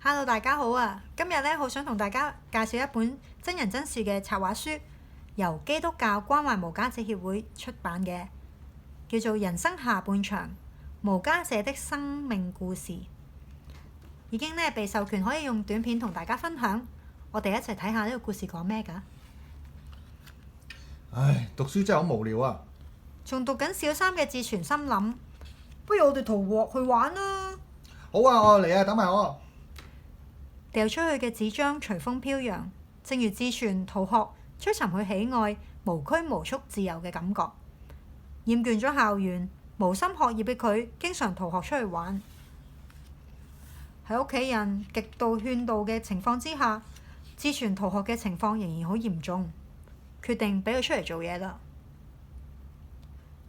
Hello，大家好啊！今日咧好想同大家介紹一本真人真事嘅插畫書，由基督教關懷無家者協會出版嘅，叫做《人生下半場：無家者的生命故事》。已經咧被授權可以用短片同大家分享，我哋一齊睇下呢個故事講咩㗎？唉，讀書真係好無聊啊！仲讀緊小三嘅志全心諗，不如我哋逃學去玩啦！好啊，我嚟啊，等埋我。掉出去嘅紙張隨風飄揚，正如志全逃學追尋佢喜愛無拘無束自由嘅感覺。厭倦咗校園，無心學業嘅佢，經常逃學出去玩。喺屋企人極度勸導嘅情況之下，志全逃學嘅情況仍然好嚴重，決定俾佢出嚟做嘢啦。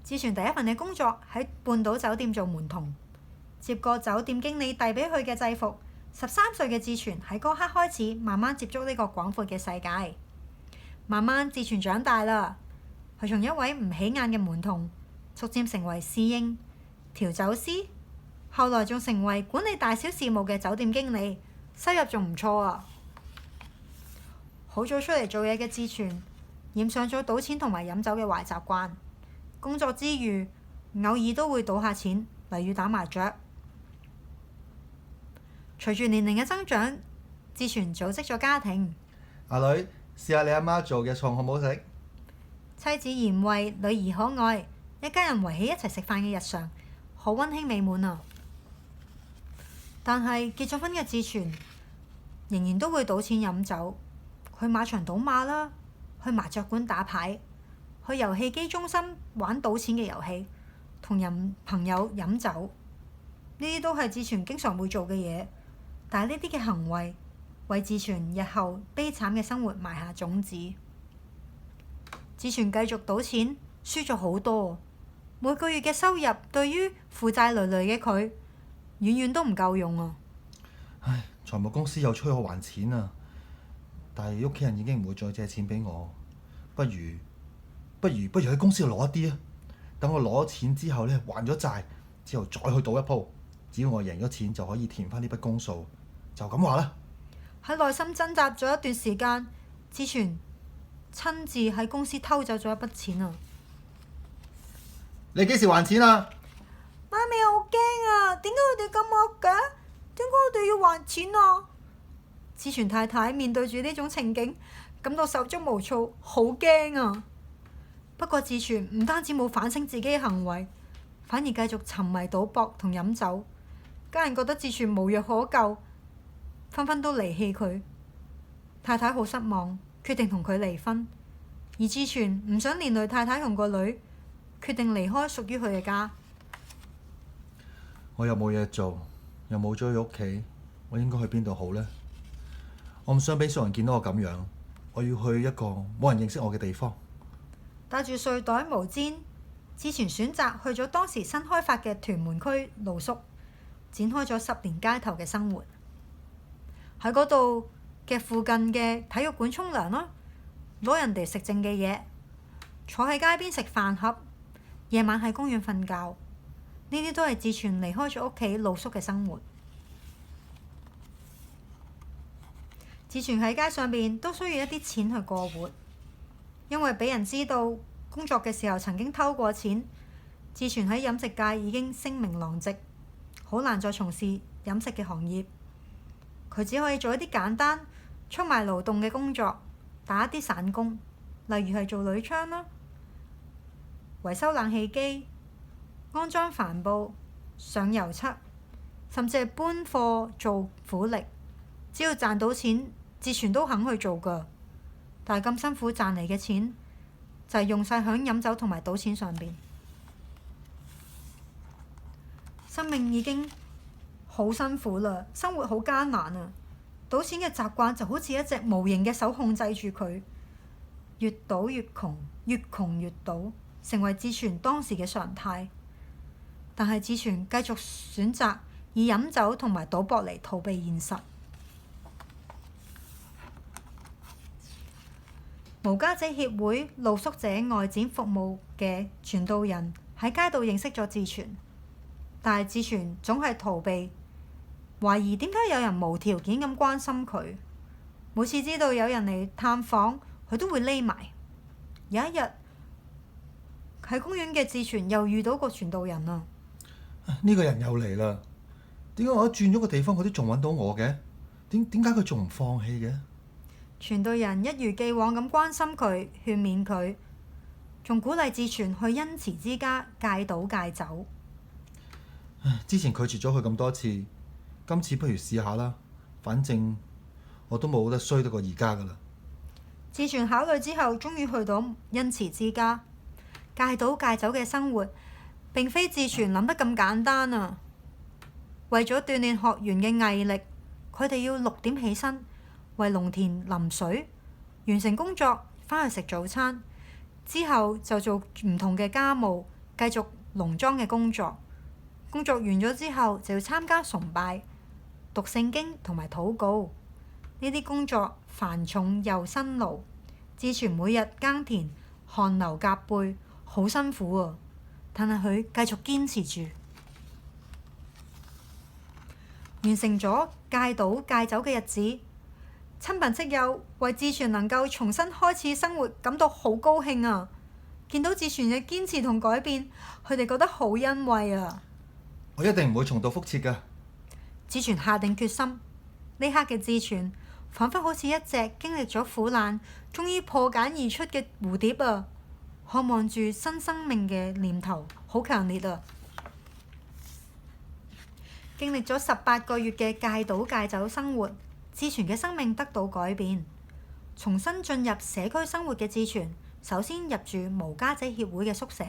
志全第一份嘅工作喺半島酒店做門童，接過酒店經理遞俾佢嘅制服。13歲嘅志全喺嗰刻開始慢慢接觸呢個廣闊嘅世界。慢慢志全長大啦，佢從一位唔起眼嘅門童，逐漸成為侍應、調酒師，後來仲成為管理大小事務嘅酒店經理，收入仲唔錯啊！好早出嚟做嘢嘅志全，染上咗賭錢同埋飲酒嘅壞習慣。工作之餘，偶爾都會賭下錢，例如打麻雀。隨住年齡嘅增長，志全組織咗家庭。阿女，試下你阿媽做嘅餸好唔好食？妻子賢惠，女兒可愛，一家人圍起一齊食飯嘅日常，好溫馨美滿啊！但係結咗婚嘅志全，仍然都會賭錢飲酒，去馬場賭馬啦，去麻雀館打牌，去遊戲機中心玩賭錢嘅遊戲，同朋友飲酒，呢啲都係志全經常會做嘅嘢。但係呢啲嘅行為，為志全日後悲慘嘅生活埋下種子。志全繼續賭錢，輸咗好多，每個月嘅收入對於負債累累嘅佢，遠遠都唔夠用啊！唉，財務公司又催我還錢啊，但係屋企人已經唔會再借錢俾我，不如喺公司度攞一啲啊！等我攞錢之後咧，還咗債之後再去賭一鋪，只要我贏咗錢就可以填翻呢筆公數，就咁話啦。喺內心掙扎咗一段時間，志全親自喺公司偷走咗一筆錢啊！你幾時還錢啊？媽咪好驚啊！點解佢哋咁惡嘅？點解我哋要還錢啊？志全太太面對住呢種情景，感到手足無措，好驚啊！不過志全唔單止冇反省自己嘅行為，反而繼續沉迷賭博同飲酒。家人覺得志全無藥可救，紛紛都離棄佢。太太好失望，決定同佢離婚。而志全唔想連累太太同個女，決定離開屬於佢嘅家。我又冇嘢做，又冇咗佢屋企，我應該去邊度好呢？我唔想俾所有人見到我咁樣，我要去一個冇人認識我嘅地方。帶住睡袋毛氈，志全選擇去咗當時新開發嘅屯門區露宿，展開咗10年街頭嘅生活。喺嗰度嘅附近嘅體育館沖涼啦，攞人哋食剩嘅嘢，坐喺街邊食飯盒，夜晚喺公園瞓覺，呢啲都係志全離開咗屋企露宿嘅生活。志全喺街上邊都需要一啲錢去過活，因為俾人知道工作嘅時候曾經偷過錢，志全喺飲食界已經聲名狼藉，好難再從事飲食嘅行業。佢只可以做一啲簡單出賣勞動嘅工作，打一啲散工，例如係做鋁窗啦、維修冷氣機、安裝帆布、上油漆，甚至係搬貨做苦力。只要賺到錢，志全都肯去做㗎。但係咁辛苦賺嚟嘅錢，就係用晒響飲酒同埋賭錢上邊。生命已經好辛苦啦，生活好艱難啊！賭錢嘅習慣就好似一隻無形嘅手控制住佢，越賭越窮，越窮越賭，成為志全當時嘅常態。但係志全繼續選擇以飲酒同埋賭博嚟逃避現實。無家者協會露宿者外展服務嘅傳道人喺街道認識咗志全，但係志全總係逃避，懷疑點解有人無條件咁關心佢。每次知道有人嚟探訪，佢都會匿埋。有一日喺公園嘅志全又遇到個傳道人啊！呢個人又嚟啦，點解我一轉咗個地方佢都仲揾到我嘅？點解佢仲唔放棄嘅？傳道人一如既往咁關心佢，勸勉佢，仲鼓勵志全去恩慈之家戒賭戒酒。之前拒絕咗佢咁多次，今次不如試下啦，反正我都冇得衰得過而家噶啦。志全考慮之後，終於去到恩慈之家。戒賭戒酒嘅生活並非志全諗得咁簡單啊！為咗鍛鍊學員嘅毅力，佢哋要6點起身，為農田淋水，完成工作，返去食早餐，之後就做唔同嘅家務，繼續農莊嘅工作。工作完咗之後，就要參加崇拜、讀聖經同埋禱告。呢啲工作繁重又辛勞，志全每日耕田，汗流浹背，好辛苦啊！但係佢繼續堅持住，完成咗戒賭戒酒嘅日子。親朋戚友為志全能夠重新開始生活感到好高興啊！見到志全嘅堅持同改變，佢哋覺得好欣慰啊！我一定唔會重蹈覆轍㗎。志全下定決心。呢刻嘅志全，彷彿好似一隻經歷咗苦難，終於破繭而出嘅蝴蝶啊！渴望住新生命嘅念頭好強烈啊！經歷咗18個月嘅戒賭戒酒生活，志全嘅生命得到改變。重新進入社區生活嘅志全，首先入住無家者協會嘅宿舍。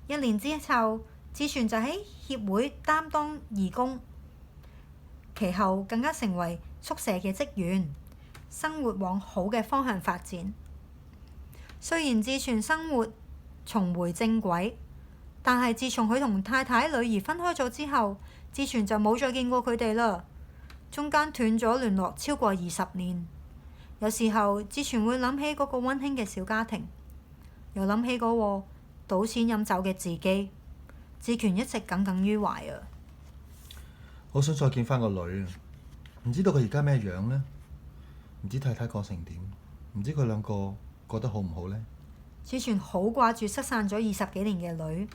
1年之後，志全就喺協會擔當義工，其後更加成為宿舍嘅職員，生活往好嘅方向發展。雖然志全生活重回正軌，但係自從佢同太太女兒分開咗之後，志全就冇再見過佢哋啦。中間斷咗聯絡超過20年。有時候志全會諗起嗰個溫馨嘅小家庭，又諗起嗰個賭錢飲酒嘅自己。志全一直耿耿於懷啊！好想再見返個女啊！唔知道佢而家咩樣呢？唔知太太過成點？唔知佢兩個過得好唔好呢？志全好掛住失散咗20幾年嘅女，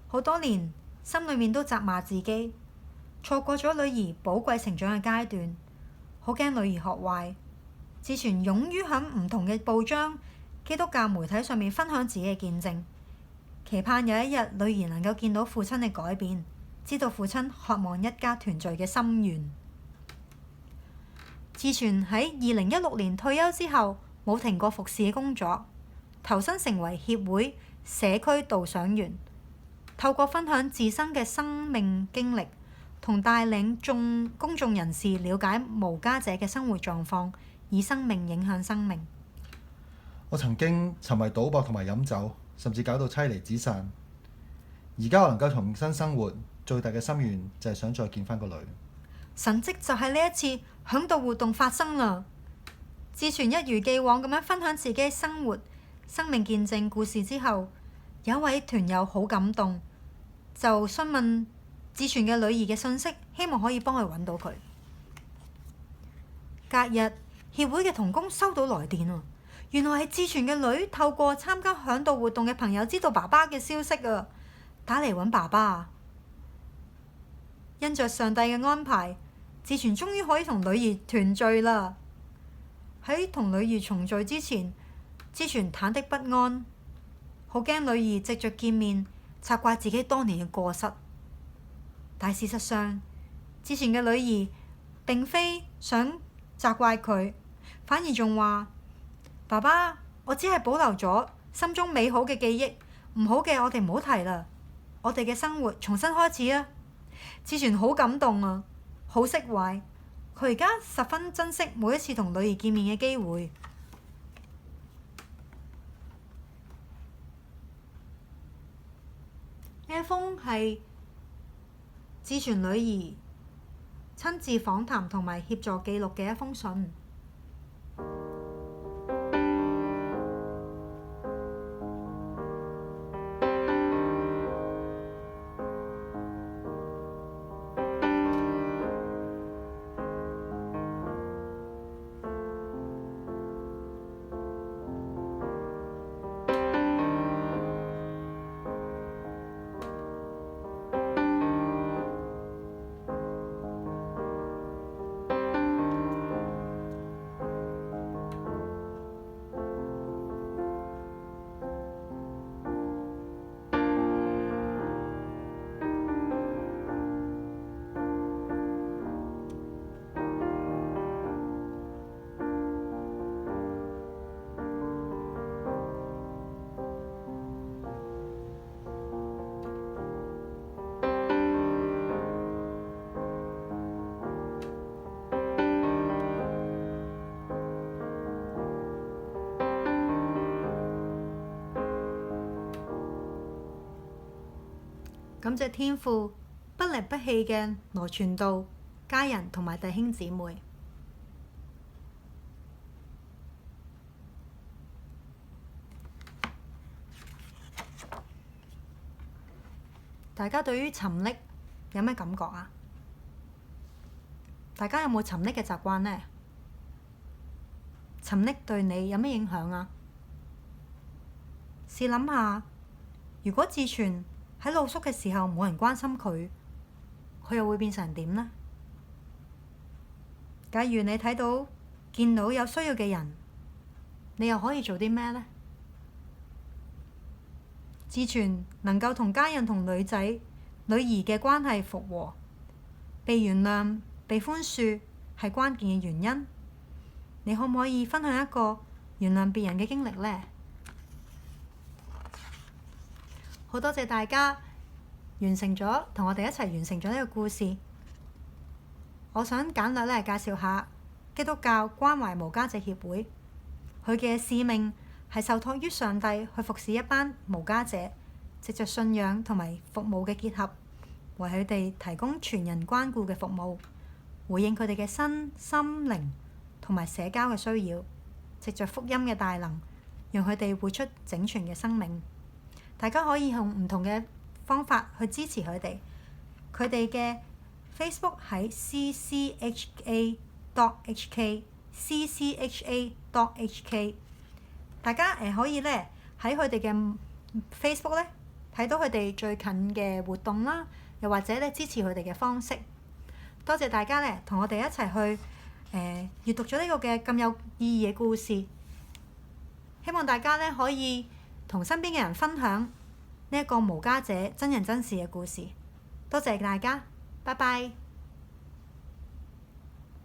好多年心裏面都責罵自己，錯過咗女兒寶貴成長嘅階段，好驚女兒學壞。志全勇於喺唔同嘅報章、基督教媒體上面分享自己嘅見證，期盼有一日女兒能夠見到父親嘅改變，知道父親渴望一家團聚嘅心願。志全喺2016年退休之後，冇停過服侍嘅工作，投身成為協會社區導賞員，透過分享自身嘅生命經歷，同帶領公眾人士了解無家者嘅生活狀況，以生命影響生命。我曾經沉迷賭博同埋飲酒，甚至搞到妻離子散。而家我能夠重新生活，最大嘅心願就係想再見返個女。神蹟就係呢一次響度活動發生啦！志全一如既往咁樣分享自己生活、生命見證故事之後，有一位團友好感動，就詢問志全嘅女兒嘅信息，希望可以幫佢揾到佢。隔日，協會嘅同工收到來電啊！原來係志全嘅女透過參加響度活動嘅朋友知道爸爸嘅消息啊，打嚟揾爸爸。因着上帝嘅安排，志全終於可以同女兒團聚啦。喺同女兒重聚之前，志全忐忑不安，好驚女兒藉着見面責怪自己多年嘅過失。但事實上，志全嘅女兒並非想責怪佢，反而仲話：爸爸，我只係保留咗心中美好嘅記憶，唔好嘅我哋唔好提啦，我哋嘅生活重新開始啊！志全好感動啊，好釋懷，佢而家十分珍惜每一次同女兒見面嘅機會。呢一封係志全女兒親自訪談同埋協助記錄嘅一封信。感謝天父不離不棄嘅羅傳道、家人同埋弟兄姊妹。大家對於沉溺有咩感覺啊？大家有冇沉溺嘅習慣呢？沉溺對你有咩影響啊？試諗下，如果志全喺露宿嘅時候冇人關心佢，佢又會變成點呢？假如你見到有需要嘅人，你又可以做啲咩呢？志全能夠同家人同女兒嘅關係復和，被原諒、被寬恕係關鍵嘅原因。你可唔可以分享一個原諒別人嘅經歷呢？好多謝大家同我哋一齊完成咗呢個故事。我想簡略介紹下基督教關懷無家者協會，佢嘅使命係受託於上帝去服侍一班無家者，藉着信仰同埋服務嘅結合，為佢哋提供全人關顧嘅服務，回應佢哋嘅身心靈同埋社交嘅需要，藉着福音嘅大能，讓佢哋活出整全嘅生命。大家可以用唔同嘅方法去支持佢哋。佢哋嘅 Facebook 喺 ccha.hk，ccha.hk。大家可以喺佢哋嘅 Facebook 睇到佢哋最近嘅活動啦，又或者支持佢哋嘅方式。多謝大家同我哋一齊去閱讀咗呢個嘅咁有意義嘅故事。希望大家可以同身邊嘅人分享呢一個無家者真人真事嘅故事。多謝大家，拜拜。